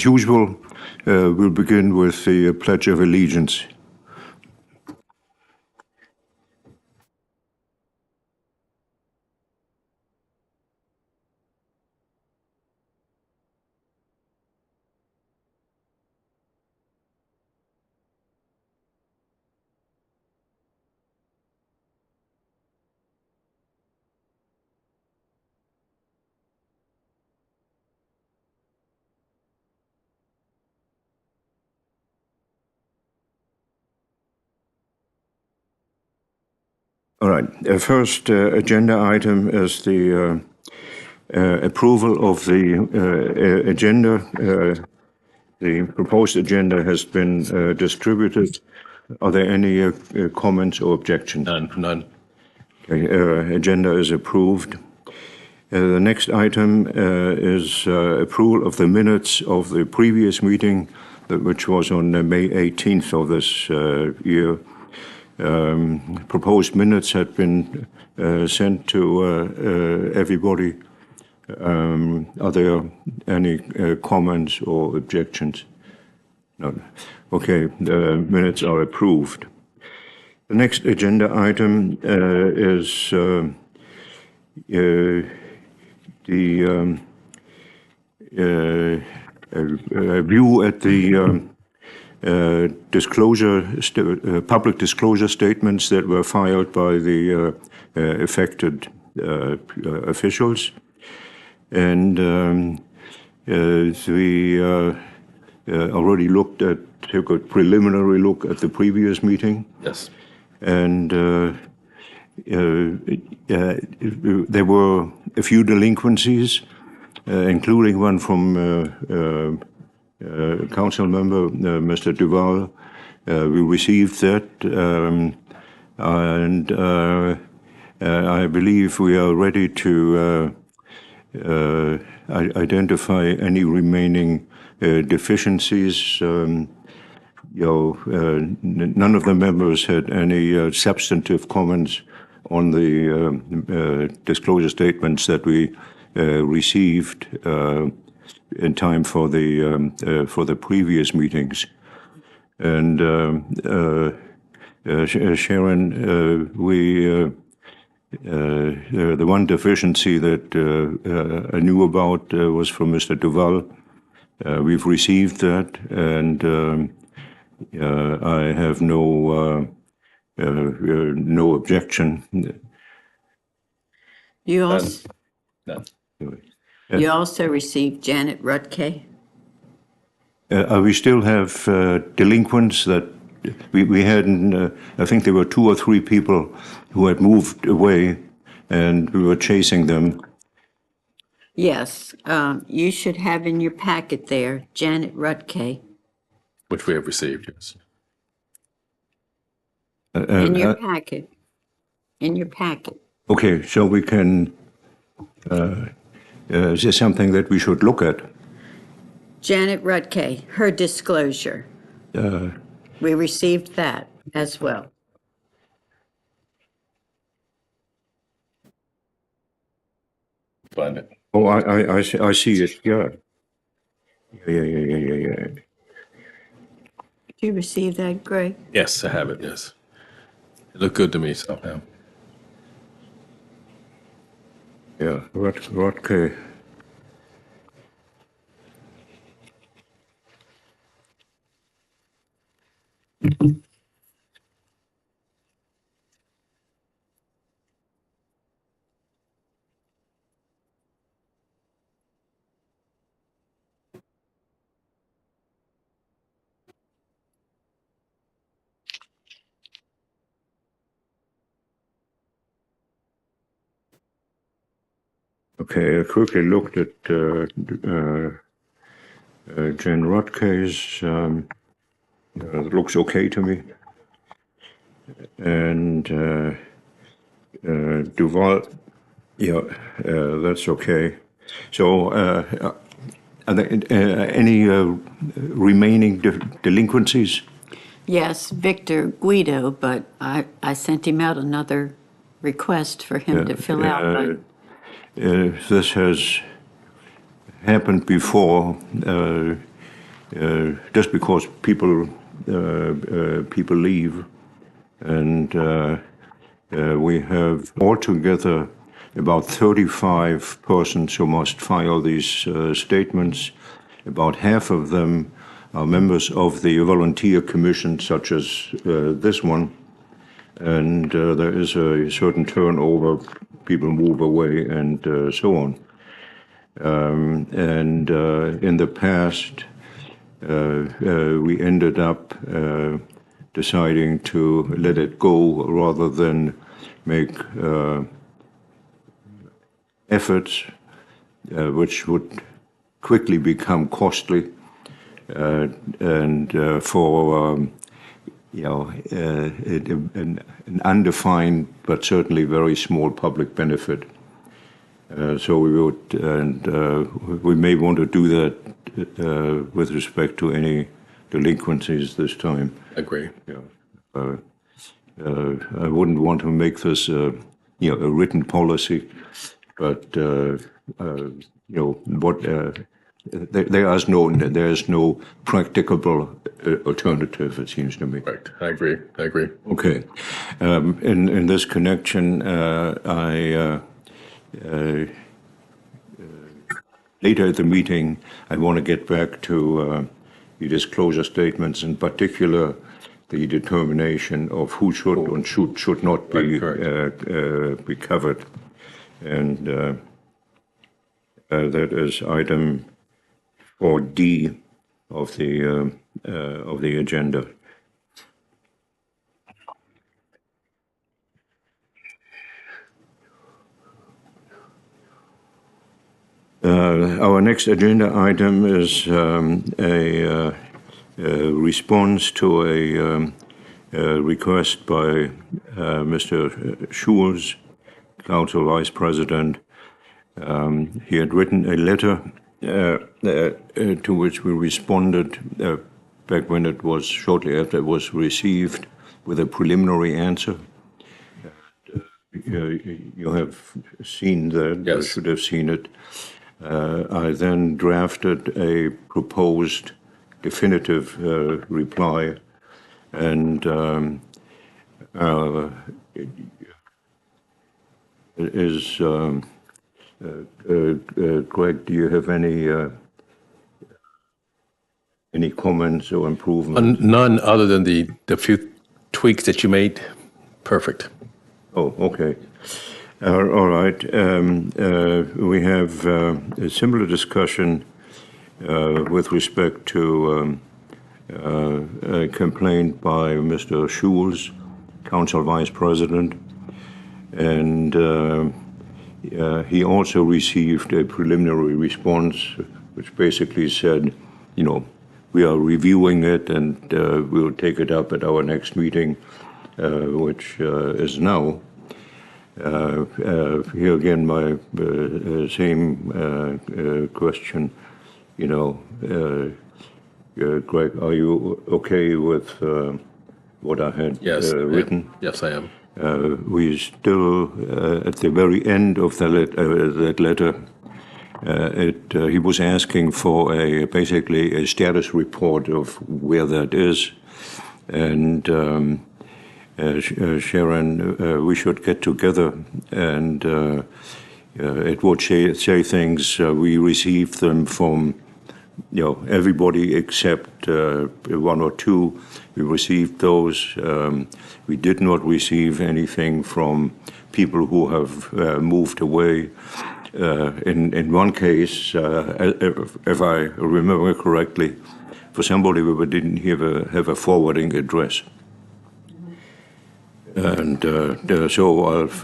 As usual, we'll begin with the Pledge of Allegiance. All right. First agenda item is the approval of the agenda. The proposed agenda has been distributed. Are there any comments or objections? None. Okay, agenda is approved. The next item is approval of the minutes of the previous meeting, which was on May 18th of this year. Proposed minutes had been sent to everybody. Are there any comments or objections? No. Okay, the minutes are approved. The next agenda item is the view at the public disclosure statements that were filed by the affected officials. And we already took a preliminary look at the previous meeting. Yes. And there were a few delinquencies, including one from council member, Mr. Duval. We received that, and I believe we are ready to identify any remaining deficiencies. None of the members had any substantive comments on the disclosure statements that we received in time for the previous meetings. And Sharon, the one deficiency that I knew about was from Mr. Duval. We've received that, and I have no objection. You also, No. you also received Janet Rutke. We still have delinquents that we had. I think there were 2 or 3 people who had moved away, and we were chasing them. Yes, you should have in your packet there, Janet Rutke. Which we have received, yes. In your packet. In your packet. Okay, so we can. Is this something that we should look at? Janet Rutke, her disclosure. We received that as well. Find it. Oh, I see it. Yeah. Yeah. Did you receive that, Greg? Yes, I have it, yes. It looked good to me somehow. Yeah, Rutke. Okay, I quickly looked at Jen Rutke's. It looks okay to me. And Duval, yeah, that's okay. So, are there any remaining delinquencies? Yes, Victor Guido, but I sent him out another request for him to fill out. But This has happened before. just because people leave, and we have altogether about 35 persons who must file these statements. About half of them are members of the volunteer commission, such as this one, and there is a certain turnover, people move away, and so on. And in the past, we ended up deciding to let it go rather than make efforts which would quickly become costly and for an undefined but certainly very small public benefit. So we would, and we may want to do that with respect to any delinquencies this time. Agree. I wouldn't want to make this, a written policy, but there is no practicable alternative. It seems to me. Right. I agree. Okay. In this connection, later at the meeting, I want to get back to the disclosure statements, in particular, the determination of who should and should not be be covered, and that is item 4D of the agenda. Our next agenda item is a response to a request by Mr. Schulz, Council Vice President. He had written a letter to which we responded back when it was shortly after it was received with a preliminary answer. You have seen that, yes. You should have seen it. I then drafted a proposed definitive reply, and Greg, do you have any comments or improvements? None other than the few tweaks that you made. Perfect. Oh, okay. All right. We have a similar discussion with respect to a complaint by Mr. Schulz, Council Vice President, and he also received a preliminary response, which basically said, we are reviewing it and we'll take it up at our next meeting, which is now. Here again, my same question. Greg, are you okay with what I had written? Yes, I am. We still, at the very end of that letter, he was asking for basically a status report of where that is, and Sharon, we should get together, and it would say things. We received them from, everybody except one or two. We received those. We did not receive anything from people who have moved away. In one case, if I remember correctly, for somebody we didn't have a forwarding address. And so I've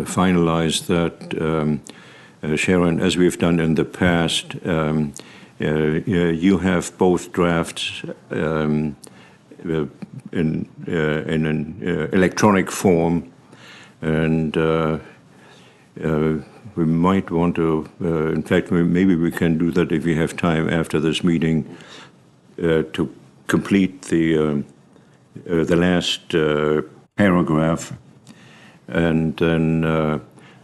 finalized that, Sharon, as we've done in the past. You have both drafts in an electronic form, and we might want to, in fact, maybe we can do that if we have time after this meeting to complete the last paragraph, and then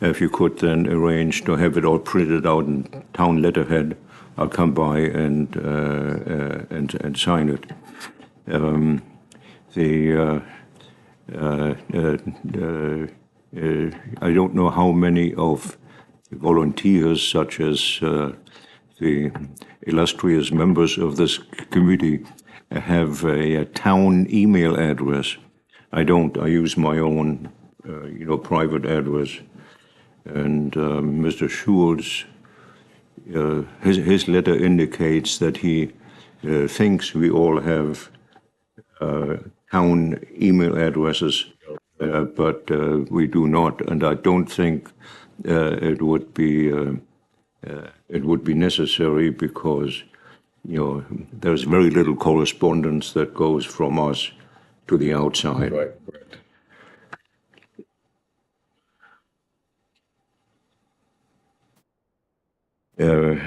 if you could then arrange to have it all printed out in town letterhead I'll come by and sign it. I don't know how many of the volunteers, such as the illustrious members of this committee, have a town email address. I don't. I use my own, private address. And Mr. Schulz, his letter indicates that he thinks we all have town email addresses, but we do not. And I don't think it would be necessary because there's very little correspondence that goes from us to the outside. Right.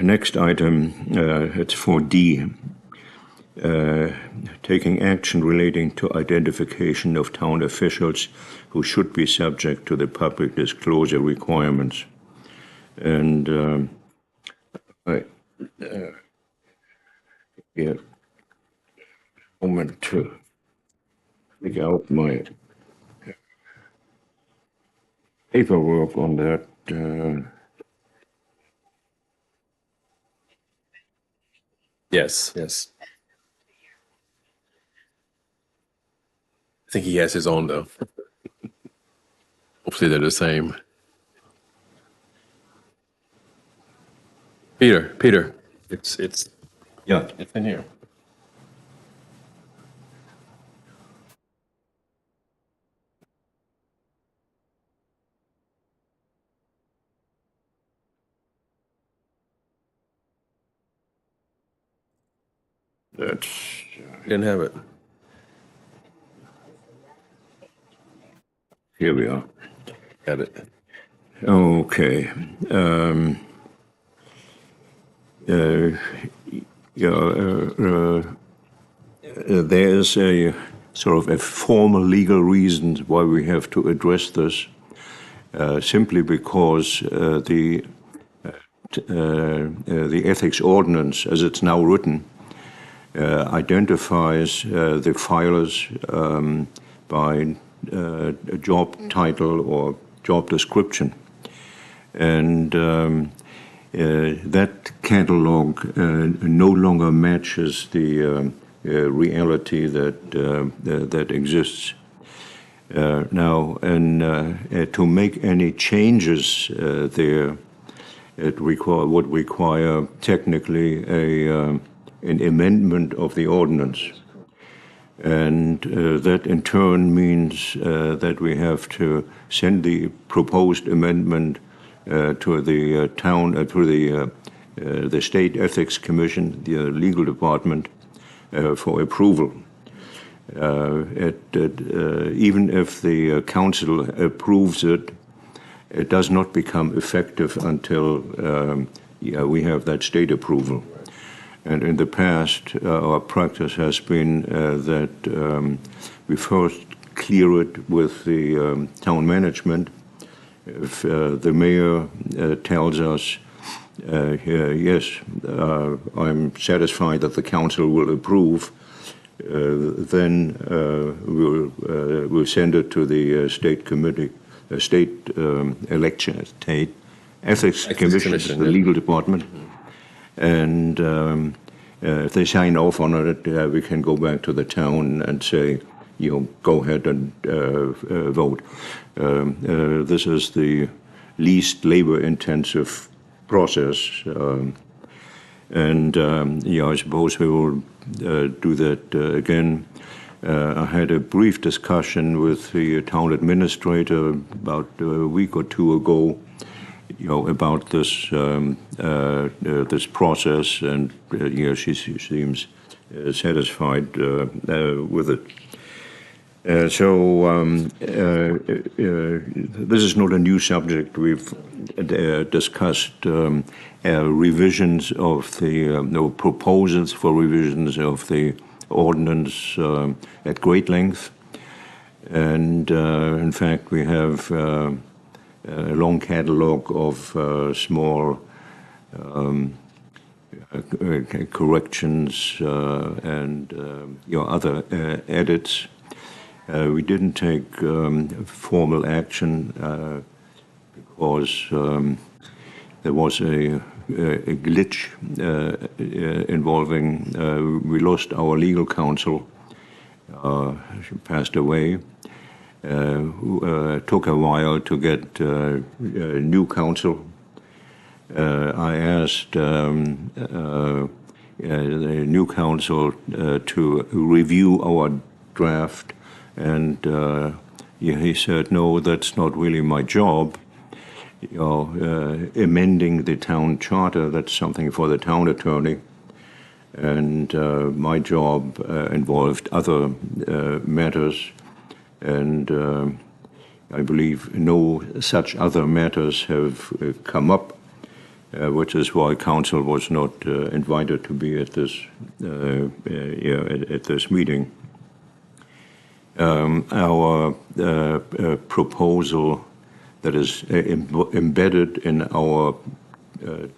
Next item, it's for D. Taking action relating to identification of town officials who should be subject to the public disclosure requirements. And I get a moment to dig out my paperwork on that. Yes. I think he has his own, though. Hopefully they're the same. Peter, it's Yeah. it's in here. That's You didn't have it. here we are. Got it. Okay. There's a sort of a formal legal reason why we have to address this, simply because the ethics ordinance, as it's now written, identifies the filers by a job title or job description. And that catalog no longer matches the reality that exists. Now, and to make any changes there, it would require technically an amendment of the ordinance. And that in turn means that we have to send the proposed amendment to the town, to the State Ethics Commission, the legal department, for approval. Even if the council approves it, it does not become effective until we have that state approval. And in the past, our practice has been that we first clear it with the town management. If the mayor tells us, yes, I'm satisfied that the council will approve, then we'll send it to the state committee, state election, state ethics commission, the legal department. And if they sign off on it, we can go back to the town and say, go ahead and vote. This is the least labor-intensive process. I suppose we will do that again. I had a brief discussion with the town administrator about a week or two ago, about this this process, and she seems satisfied with it. This is not a new subject. We've discussed revisions of the proposals for revisions of the ordinance at great length, and in fact we have a long catalogue of small corrections and other edits. We didn't take formal action because there was a glitch involving, we lost our legal counsel. She passed away. Took a while to get new counsel. I asked the new counsel to review our draft, and he said, "No, that's not really my job. Amending the town charter, that's something for the town attorney, and my job involved other matters, and I believe no such other matters have come up, which is why council was not invited to be at this at this meeting. Our proposal that is embedded in our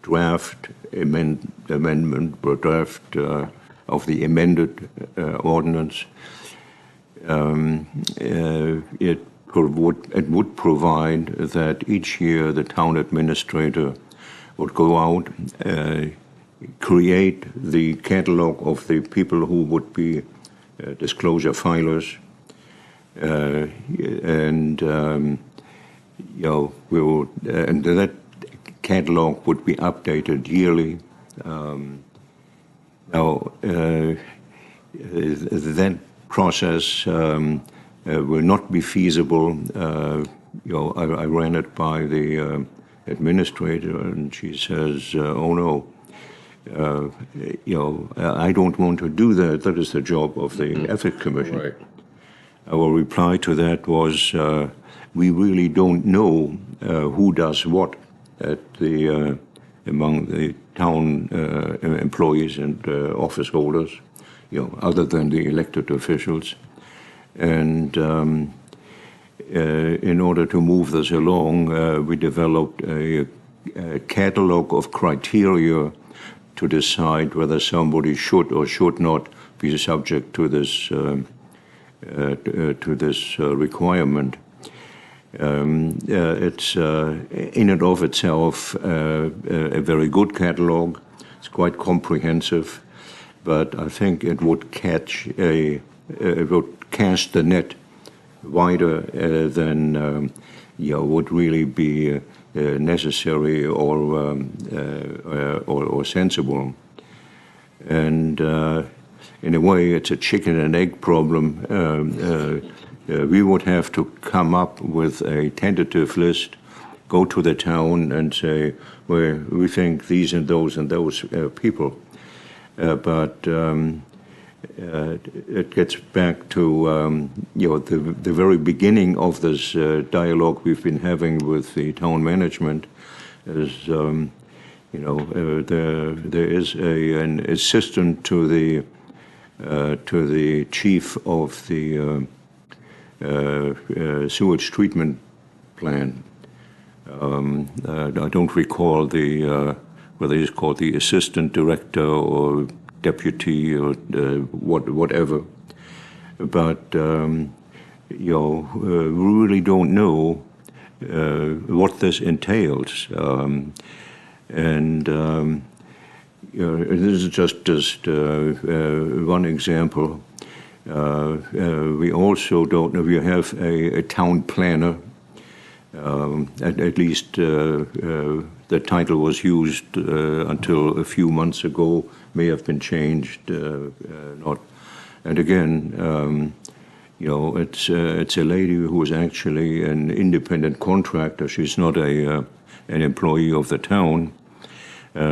draft amendment or draft of the amended ordinance. It would provide that each year the town administrator would go out, create the catalog of the people who would be disclosure filers, and and that catalog would be updated yearly. That process will not be feasible. I ran it by the administrator, and she says, "Oh no, I don't want to do that. That is the job of the Ethics Commission." Right. Our reply to that was, we really don't know who does what at the among the town employees and office holders, other than the elected officials. And in order to move this along, we developed a catalog of criteria to decide whether somebody should or should not be subject to this requirement. It's in and of itself a very good catalog. It's quite comprehensive, but I think it would it would cast the net wider than would really be necessary or sensible. And in a way, it's a chicken and egg problem. We would have to come up with a tentative list, go to the town and say, well, we think these and those people. But it gets back to the very beginning of this dialogue we've been having with the town management. Is there is an assistant to the chief of the sewage treatment plant. I don't recall whether he's called the assistant director or deputy or whatever. But we really don't know what this entails. This is just one example. We also don't know. We have a town planner. At least the title was used until a few months ago. May have been changed. Not. And again, it's a lady who is actually an independent contractor. She's not an employee of the town.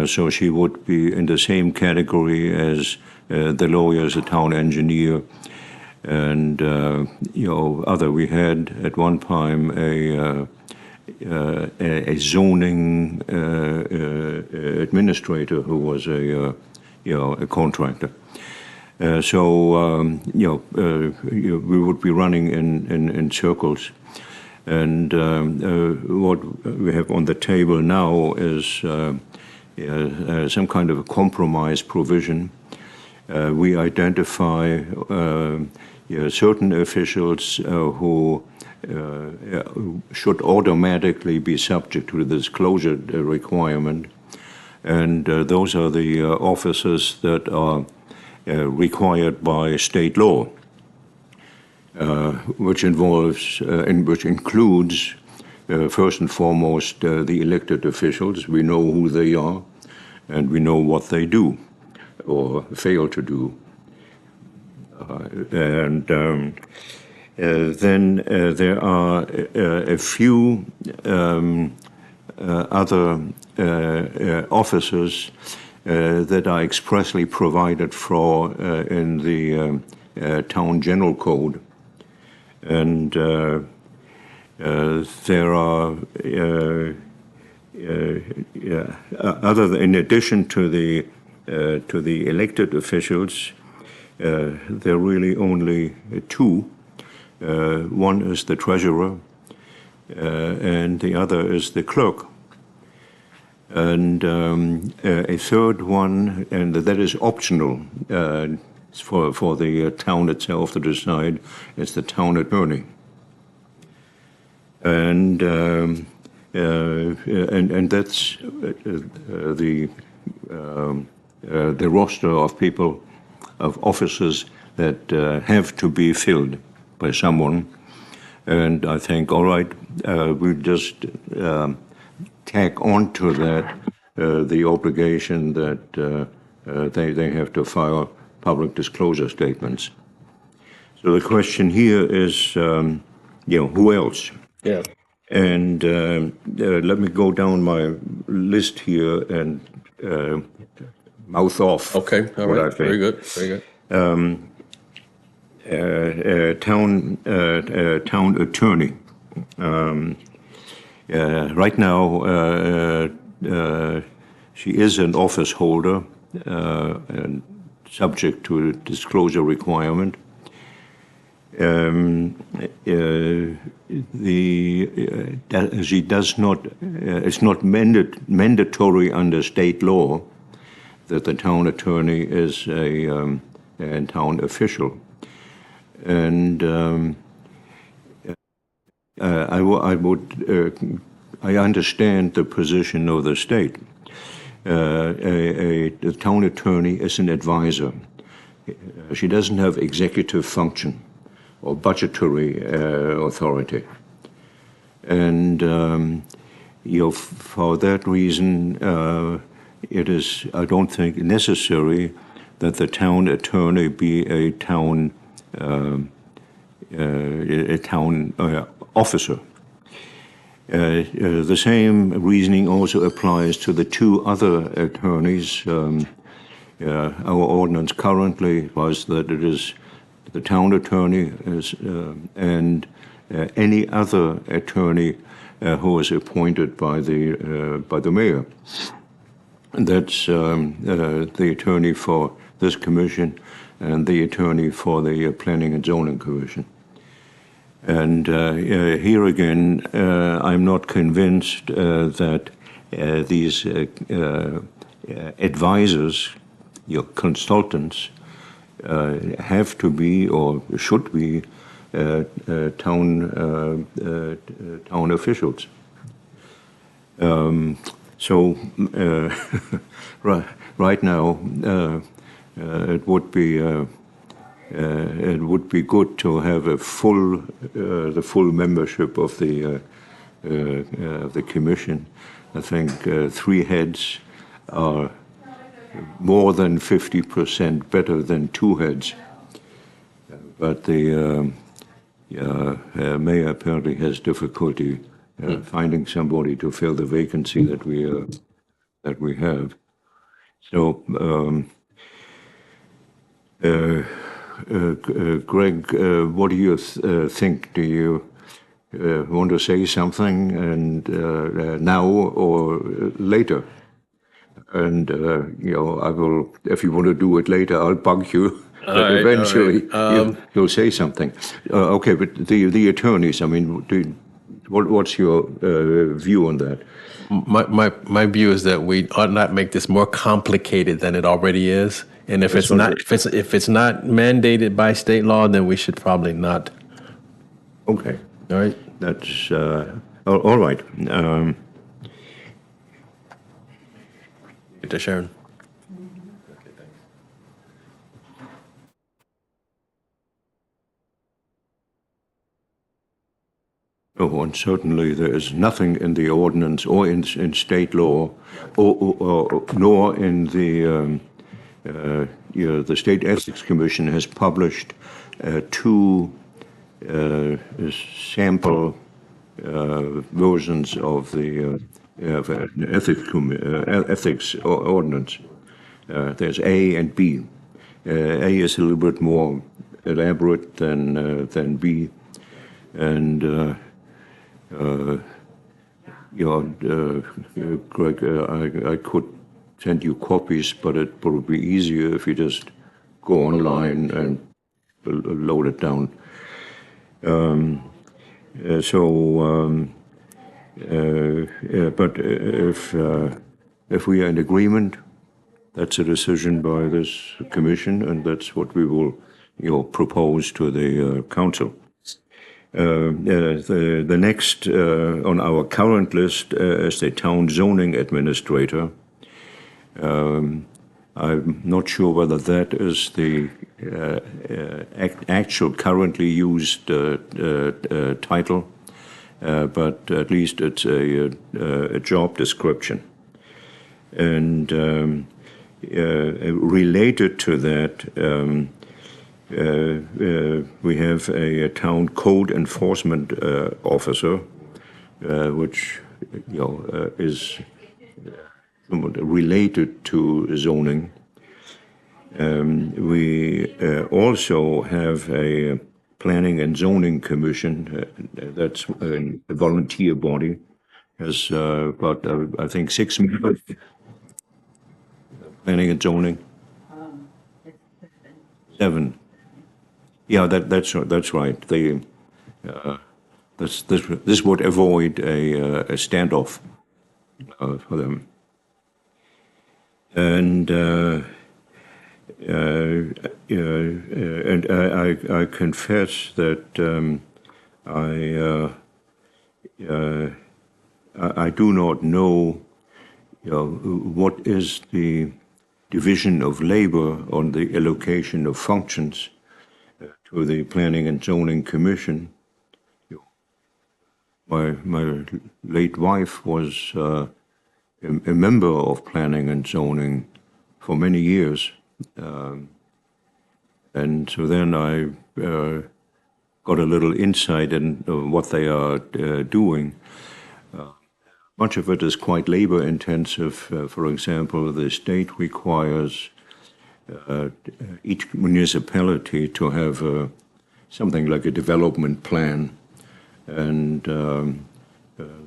So she would be in the same category as the lawyers, the town engineer, and other. We had at one time a zoning administrator who was a contractor. We would be running in circles. And what we have on the table now is some kind of a compromise provision. We identify certain officials who should automatically be subject to the disclosure requirement, and those are the officers that are required by state law, which includes first and foremost the elected officials. We know who they are, and we know what they do or fail to do. Then there are a few other officers that are expressly provided for in the town general code. And there are in addition to the elected officials, there are really only two. One is the treasurer, and the other is the clerk. And a third one, and that is optional for the town itself to decide, is the town attorney. And that's the roster of people, of officers that have to be filled by someone. And I think, all right, we just tack on to that the obligation that they have to file public disclosure statements. So the question here is, who else? Yeah. And let me go down my list here and mouth off. Okay. All what right. I think. Very good. Very good. Town attorney. Right now, she is an office holder and subject to a disclosure requirement. She does not. It's not mandatory under state law that the town attorney is a town official, and I understand the position of the state. The town attorney is an advisor. She doesn't have executive function or budgetary authority, and for that reason, it is, I don't think, necessary that the town attorney be a town officer. The same reasoning also applies to the two other attorneys. Our ordinance currently was that it is the town attorney and any other attorney who is appointed by the mayor. And that's the attorney for this commission and the attorney for the Planning and Zoning Commission. And here again, I'm not convinced that these advisors, your consultants, have to be or should be town officials. So right now, it would be good to have the full membership of the commission. I think 3 heads are more than 50% better than 2 heads. But the mayor apparently has difficulty finding somebody to fill the vacancy that we have. So, Greg, what do you think? Do you want to say something and now or later? And I will. If you want to do it later, I'll bug you. But eventually, you'll say something. Okay, but the attorneys. I mean, What's your view on that? My view is that we ought not make this more complicated than it already is. And if it's not if it's not mandated by state law, then we should probably not. Okay, All right. that's all right. Get to Sharon. Oh, and certainly there is nothing in the ordinance or in state law, or nor in the State Ethics Commission has published two sample versions of the ethics ordinance. There's A and B. A is a little bit more elaborate than B, and Greg, I could send you copies, but it'd probably be easier if you just go online and load it down. But if we are in agreement, that's a decision by this commission, and that's what we will, propose to the council. The next on our current list is the town zoning administrator. I'm not sure whether that is the actual currently used title, but at least it's a job description. And related to that, we have a town code enforcement officer, which is somewhat related to zoning. We also have a planning and zoning commission. That's a volunteer body. Has about I think 6 members. Planning and zoning. 7. Yeah, that's right. This would avoid a standoff for them. And I confess that I do not know, what is the division of labor on the allocation of functions to the Planning and Zoning Commission. My late wife was a member of Planning and Zoning for many years, and so then I got a little insight in what they are doing. Much of it is quite labor intensive. For example, the state requires each municipality to have something like a development plan, and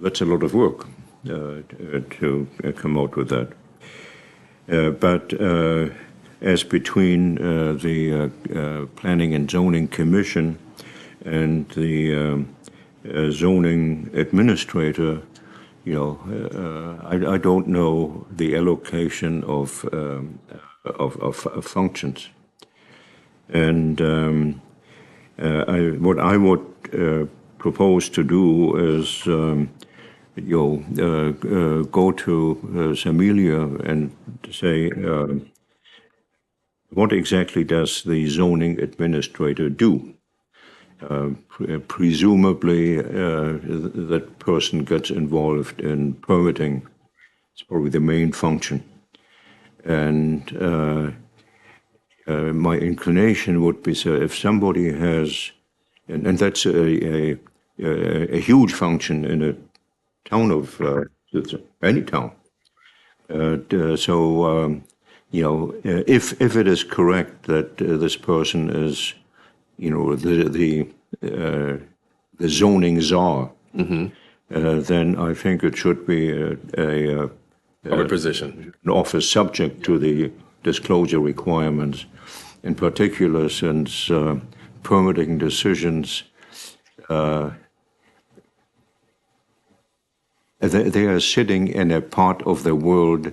that's a lot of work to come out with that. But as between the Planning and Zoning Commission and the zoning administrator, I don't know the allocation of functions, and what I would propose to do is, go to Samelia and say, what exactly does the zoning administrator do? Presumably, that person gets involved in permitting. It's probably the main function. And my inclination would be, so if somebody has, and that's a huge function in a town of any town. If it is correct that this person is, the zoning czar, then I think it should be a position, an office subject to the disclosure requirements, in particular since permitting decisions they are sitting in a part of the world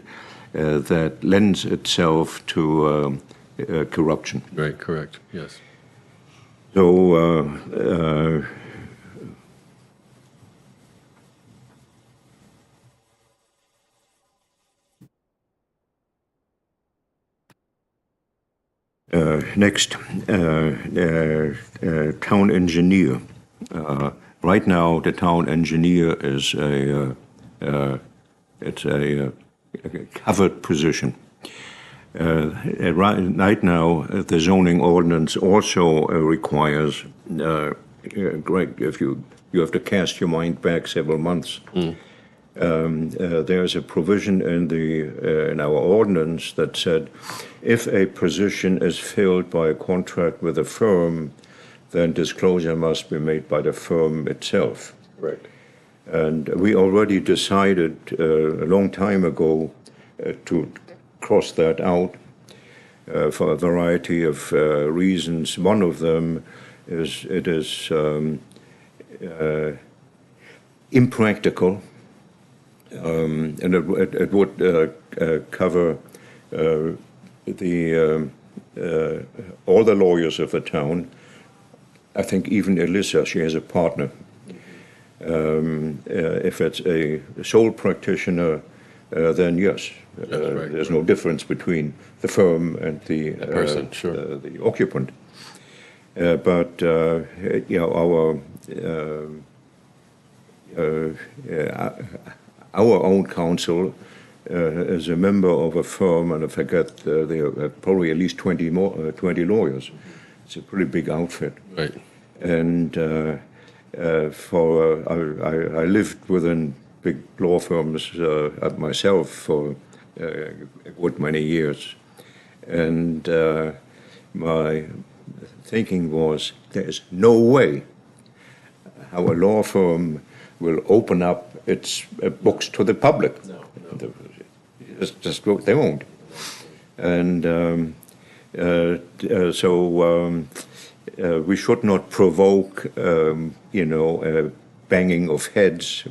that lends itself to corruption. Right, correct, yes. So next, town engineer. Right now, the town engineer is it's a covered position. Right now, the zoning ordinance also requires, Greg, if you have to cast your mind back several months, there's a provision in our ordinance that said if a position is filled by a contract with a firm, then disclosure must be made by the firm itself. Right. And we already decided a long time ago to cross that out for a variety of reasons. One of them is it is impractical, and it would cover all the lawyers of the town. I think even Elissa, she has a partner. If it's a sole practitioner, then yes, right. there's no difference between the firm and the person, sure. The occupant. But our own counsel is a member of a firm, and I forget there are probably at least 20 lawyers. It's a pretty big outfit. Right. And I lived within big law firms myself for a good many years. And my thinking was, there's no way how a law firm will open up its books to the public. No. Just they won't. And so we should not provoke, a banging of heads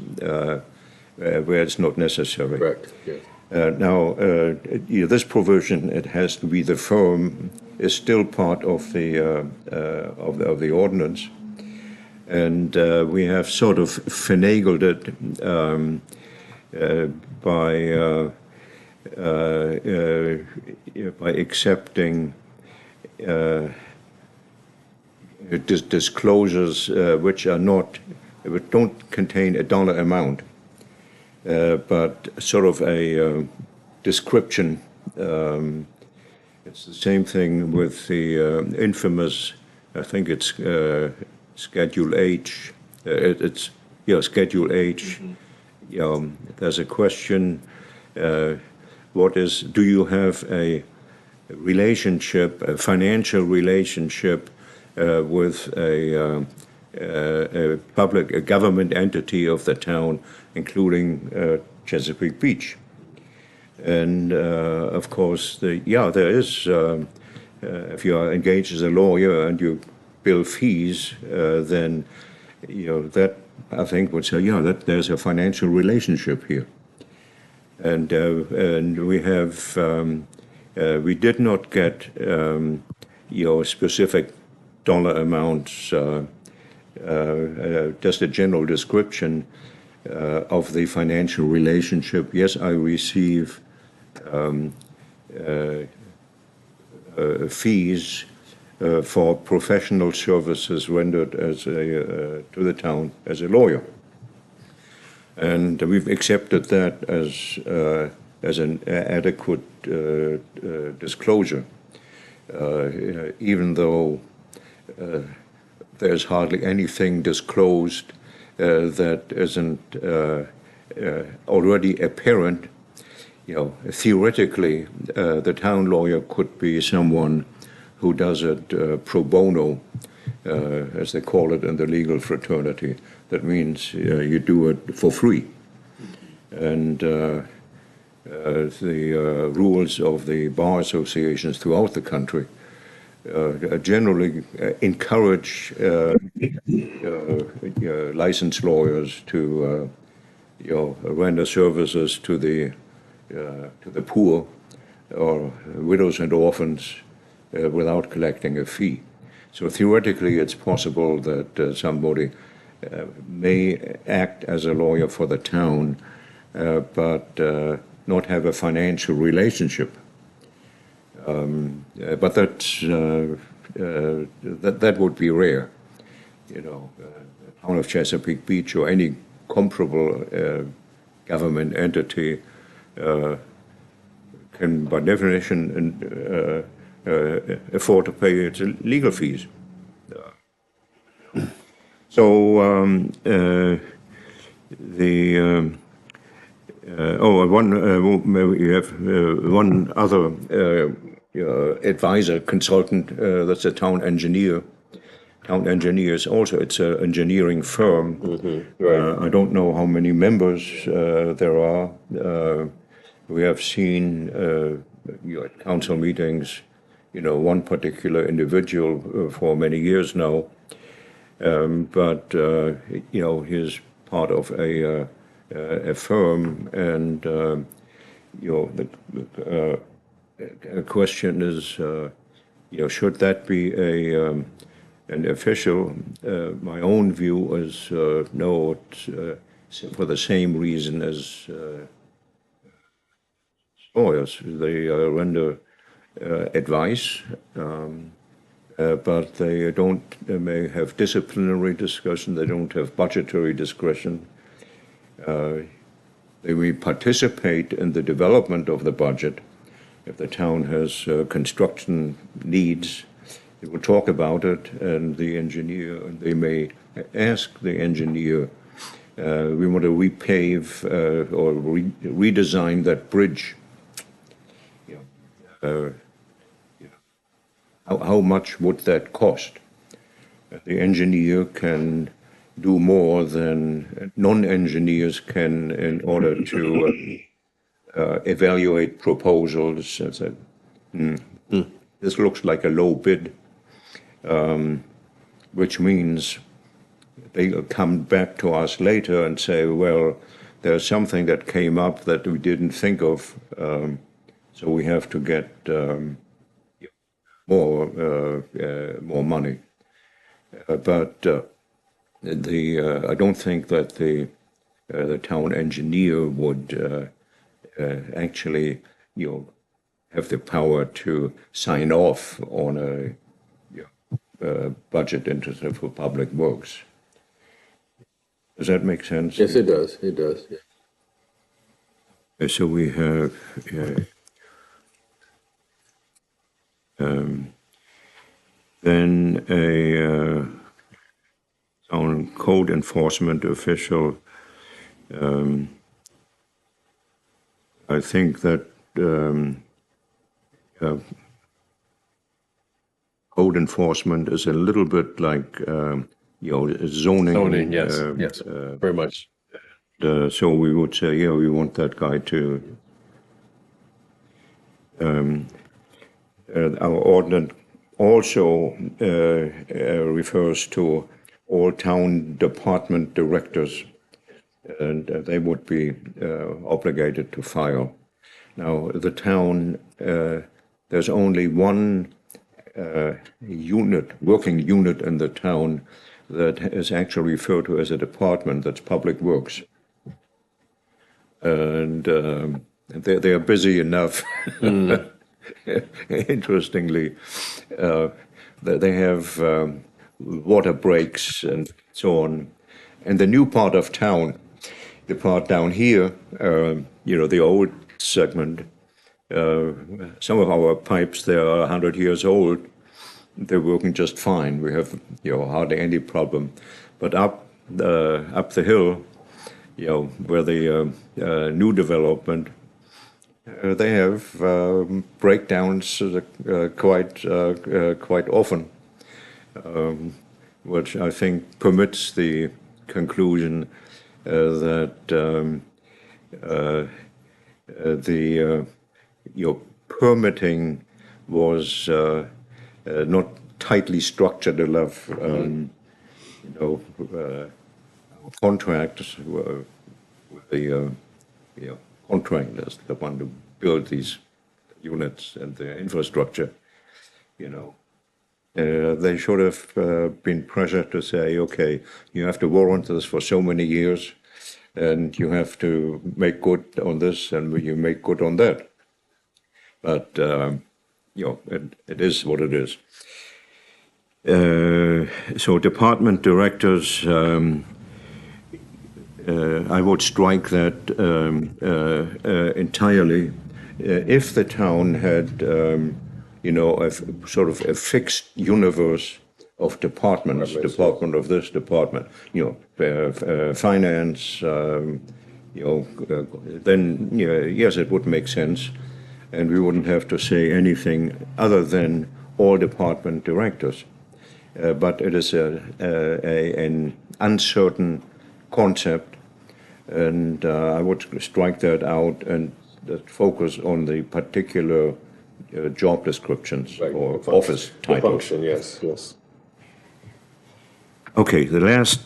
where it's not necessary. Correct, yes. Now, this provision, it has to be the firm, is still part of the ordinance, and we have sort of finagled it by accepting disclosures which don't contain a dollar amount, but sort of a description. It's the same thing with the infamous, I think it's Schedule H. Schedule H. There's a question. Do you have a relationship, a financial relationship with a government entity of the town, including Chesapeake Beach? And of course, there is. If you are engaged as a lawyer and you bill fees, then that I think would say, that there's a financial relationship here. And we have we did not get specific dollar amounts, just a general description of the financial relationship. Yes, I receive fees for professional services rendered to the town as a lawyer. And we've accepted that as an adequate disclosure, even though there's hardly anything disclosed that isn't already apparent. Theoretically, the town lawyer could be someone who does it pro bono, as they call it in the legal fraternity. That means you do it for free. And the rules of the bar associations throughout the country generally encourage licensed lawyers to render services to the poor or widows and orphans without collecting a fee. So theoretically, it's possible that somebody may act as a lawyer for the town, but not have a financial relationship. But that would be rare. The town of Chesapeake Beach or any comparable government entity can, by definition, afford to pay its legal fees. We have one other advisor, consultant, that's a town engineer. Town engineers also, it's an engineering firm. Right. I don't know how many members there are. We have seen at council meetings, one particular individual for many years now. But he's part of a firm, and the question is, should that be an official? My own view is no. It's for the same reason as lawyers. They render advice. But they may have disciplinary discretion, they don't have budgetary discretion. They may participate in the development of the budget. If the town has construction needs, they will talk about it, and they may ask the engineer, we want to repave or redesign that bridge. How much would that cost? The engineer can do more than non-engineers can in order to evaluate proposals and say, this looks like a low bid, which means they'll come back to us later and say, well, there's something that came up that we didn't think of, so we have to get more money, but I don't think that the town engineer would actually, have the power to sign off on a budget interest for public works. Does that make sense? Yes, it does. It does. Yeah. So we have. Then a town code enforcement official. I think that code enforcement is a little bit like zoning. Zoning, yes, yes, very much. So we would say, we want that guy to. Our ordinance also refers to all town department directors, and they would be obligated to file. Now, the town, there's only one working unit in the town that is actually referred to as a department, that's Public Works. And they are busy enough. Interestingly, they have water breaks and so on. And the new part of town, the part down here, the old segment, some of our pipes, they are 100 years old. They're working just fine. We have hardly any problem. But up the hill, where the new development, they have breakdowns quite often, which I think permits the conclusion that permitting was not tightly structured enough. Contracts with the contractors, the one to build these units and the infrastructure, they should have been pressured to say, okay, you have to warrant this for so many years, and you have to make good on this, and you make good on that. But it is what it is. So department directors, I would strike that entirely. If the town had, sort of a fixed universe of departments, department of this, department, finance, then yes, it would make sense, and we wouldn't have to say anything other than all department directors. But it is an uncertain concept, and I would strike that out and focus on the particular job descriptions or office titles. Function, yes. Okay, the last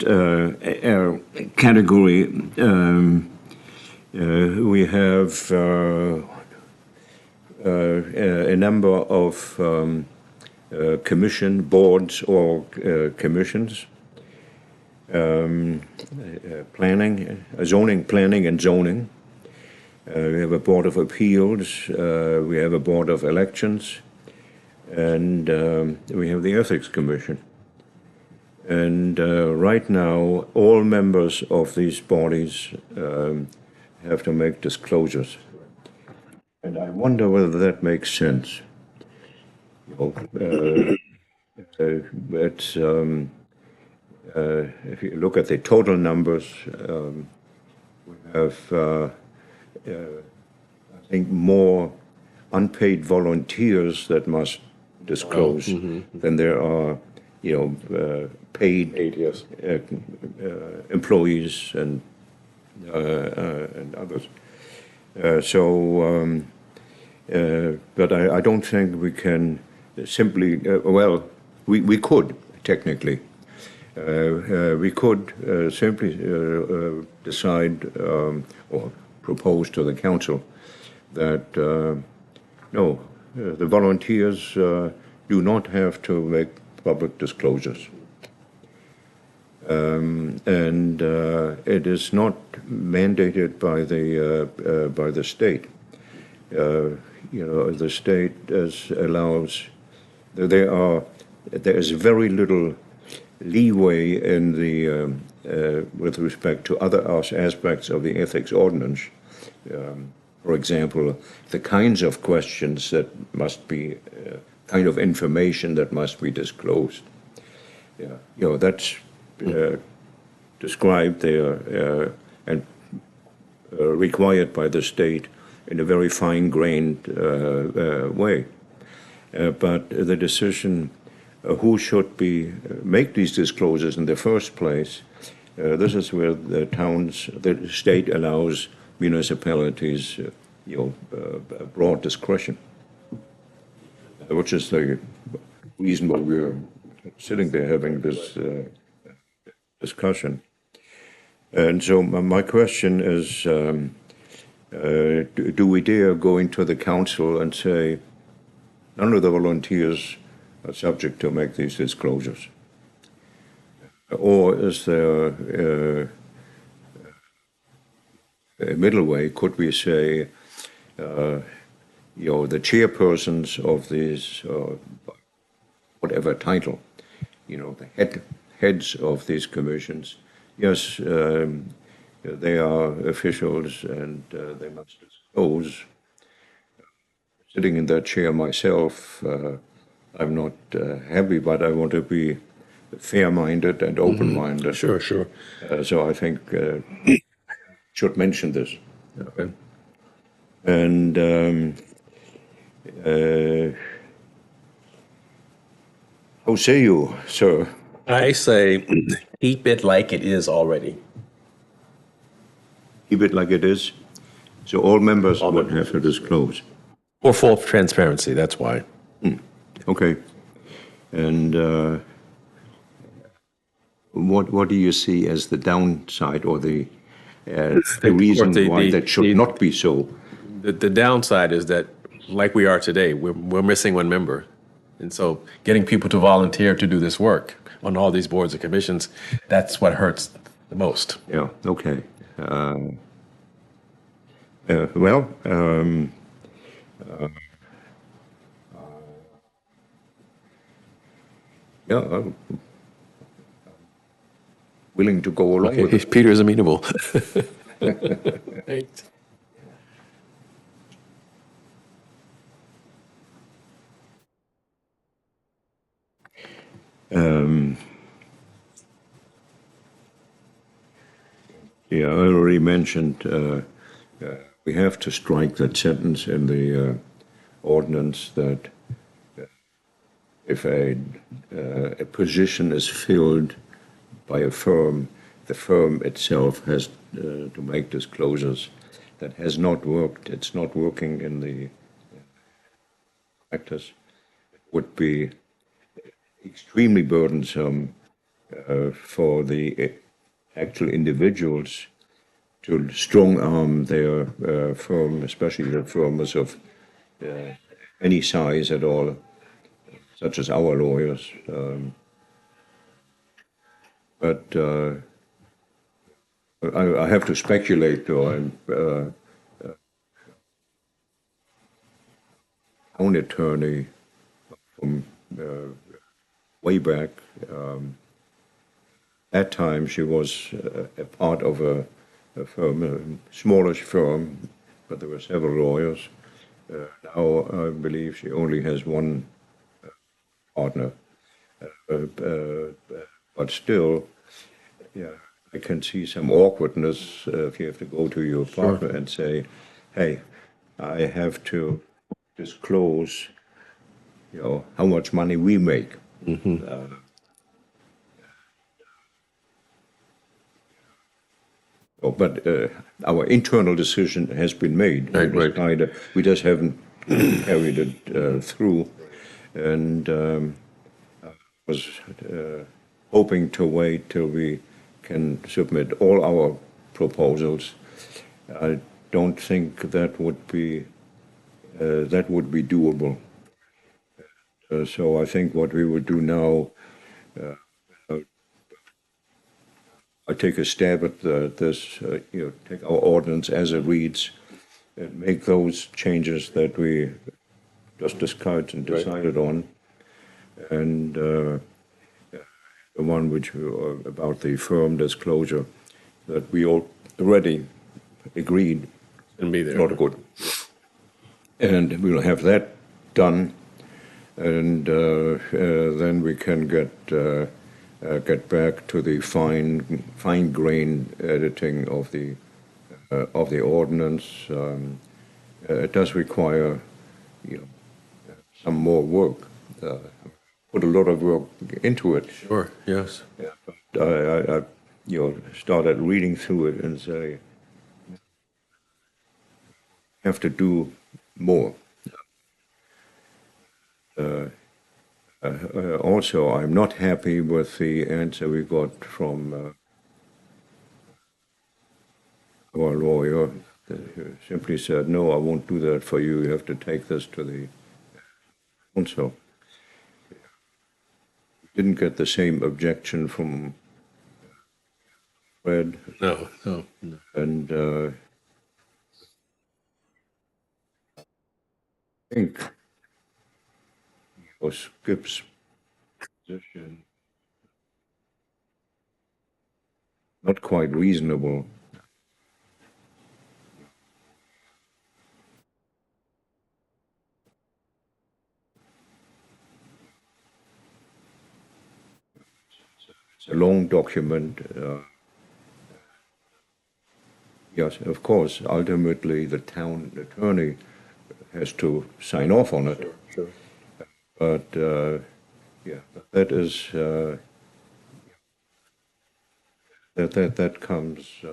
category, we have a number of commission boards or commissions. Planning, zoning, planning and zoning. We have a board of appeals, we have a board of elections, and we have the ethics commission. And right now, all members of these bodies have to make disclosures. And I wonder whether that makes sense. If you look at the total numbers, we have, I think, more unpaid volunteers that must disclose than there are, paid yes. employees and others. But I don't think we can simply, we could technically. We could simply decide or propose to the council that no, the volunteers do not have to make public disclosures. And it is not mandated by the state. The state allows. There is very little leeway in the with respect to other aspects of the ethics ordinance. For example, the kinds of questions that must be, kind of information that must be disclosed. That's described there and required by the state in a very fine-grained way. But the decision who should make these disclosures in the first place, this is where the state allows municipalities, broad discretion, which is the reason why we're sitting there having this discussion. And so my question is, do we dare go into the council and say, none of the volunteers are subject to make these disclosures? Or is there a middle way? Could we say, the chairpersons of these, whatever title, the heads of these commissions, yes, they are officials and they must disclose. Sitting in that chair myself, I'm not happy, but I want to be fair-minded and open-minded. Sure. So I think should mention this. Okay. And how say you, sir? I say keep it like it is already. Keep it like it is. So all members would have to disclose. For full transparency, that's why. Okay. And what do you see as the downside or the a reason the- why the- that should the- not be so. The downside is that, like we are today, we're missing one member. And so getting people to volunteer to do this work on all these boards and commissions, that's what hurts the most. Yeah, okay. Well, yeah, I'm willing to go along with it. Peter is amenable. Yeah, I already mentioned we have to strike that sentence in the ordinance that if a position is filled by a firm, the firm itself has to make disclosures. That has not worked. It's not working in the practice. It would be extremely burdensome for the actual individuals to strong arm their firm, especially the firms of any size at all, such as our lawyers. But I have to speculate, though. I'm own attorney from way back. At time, she was a part of a firm, a smallish firm, but there were several lawyers. Now, I believe she only has one partner. But still, yeah, I can see some awkwardness if you have to go to your partner and say, hey, I have to disclose, how much money we make. But our internal decision has been made. Right. We just haven't carried it through. And I was hoping to wait till we can submit all our proposals. I don't think that would be doable. So I think what we would do now, I take a stab at this, take our ordinance as it reads, and make those changes that we just discussed and decided on, and the one which about the firm disclosure that we already agreed And be there. not good, and we'll have that done, and then we can get back to the fine grain editing of the ordinance. It does require, some more work. Put a lot of work into it. Sure, yes. Yeah, but I started reading through it and say, have to do more. Also, I'm not happy with the answer we got from our lawyer. He simply said, no, I won't do that for you. You have to take this to the council. Didn't get the same objection from Fred. No. And I think Skip's position not quite reasonable. It's a long document. Yes, of course, ultimately the town attorney has to sign off on it. Sure. But that is that comes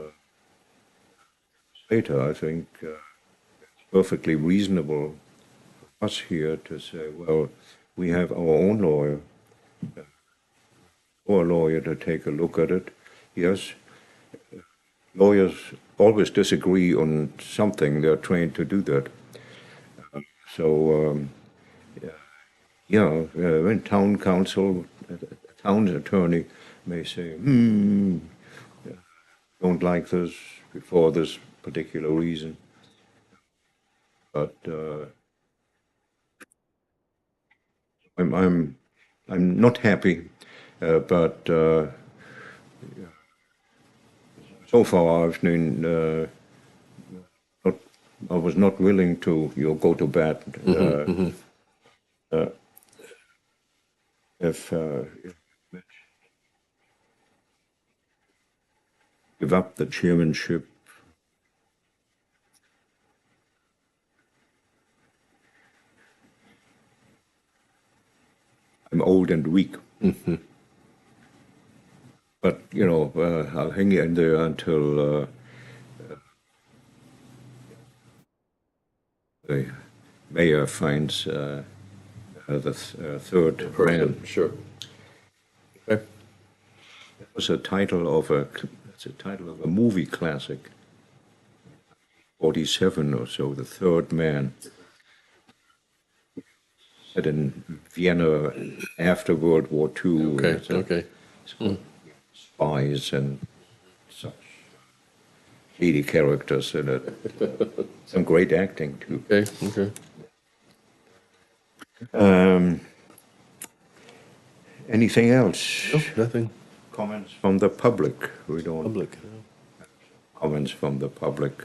later. I think it's perfectly reasonable for us here to say, well, we have our own lawyer, or a lawyer to take a look at it. Yes, lawyers always disagree on something. They're trained to do that. So, when town council, town attorney may say, don't like this for this particular reason. But I'm not happy, but so far I've been I was not willing to go to bed if give up the chairmanship. I'm old and weak. But, I'll hang in there until the mayor finds the third man. Sure. Okay. It was a title of a movie classic, 47 or so, The Third Man. Set in Vienna after World War II. Okay. Okay. Spies and such shady characters in it. Some great acting too. Okay. Anything else? No, nothing. Comments from the public? We don't Public. comments from the public.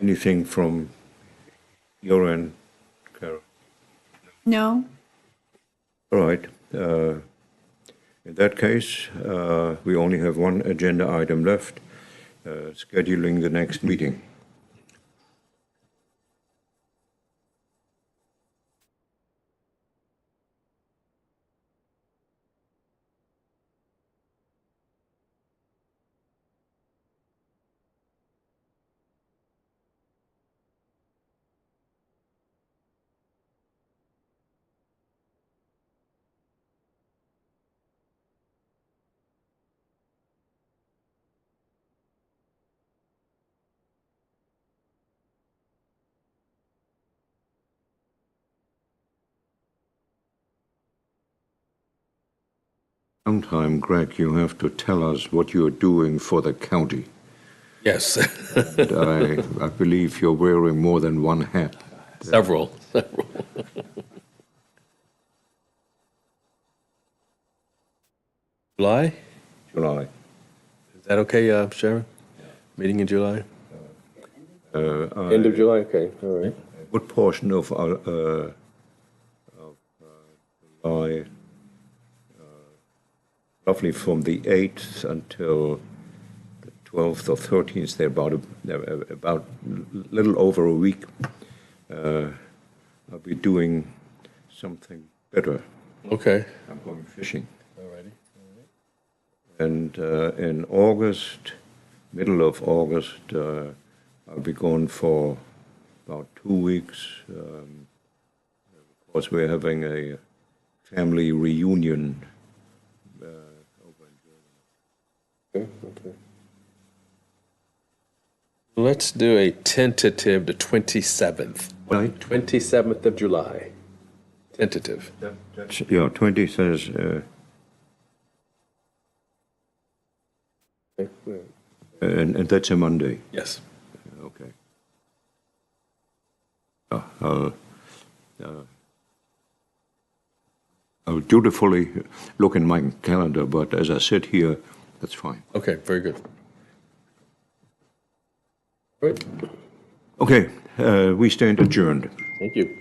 Anything from your end, Carol? No? All right. In that case, we only have one agenda item left, scheduling the next meeting. Sometime, Greg, you have to tell us what you're doing for the county. Yes. And I believe you're wearing more than one hat. Several. July? July. Is that okay, Sharon? Meeting in July? End of July, okay, all right. What portion of July, roughly from the 8th until the 12th or 13th, they're about a little over a week, I'll be doing something better. Okay. I'm going fishing. All righty. And in August, middle of August, I'll be gone for about 2 weeks. Of course, we're having a family reunion over in Germany. Okay. Let's do a tentative the 27th. Right. 27th of July. Tentative. Yeah, 20 says, and that's a Monday. Yes. Okay. I'll dutifully look in my calendar, but as I sit here, that's fine. Okay, very good. All right. Okay, we stand adjourned. Thank you.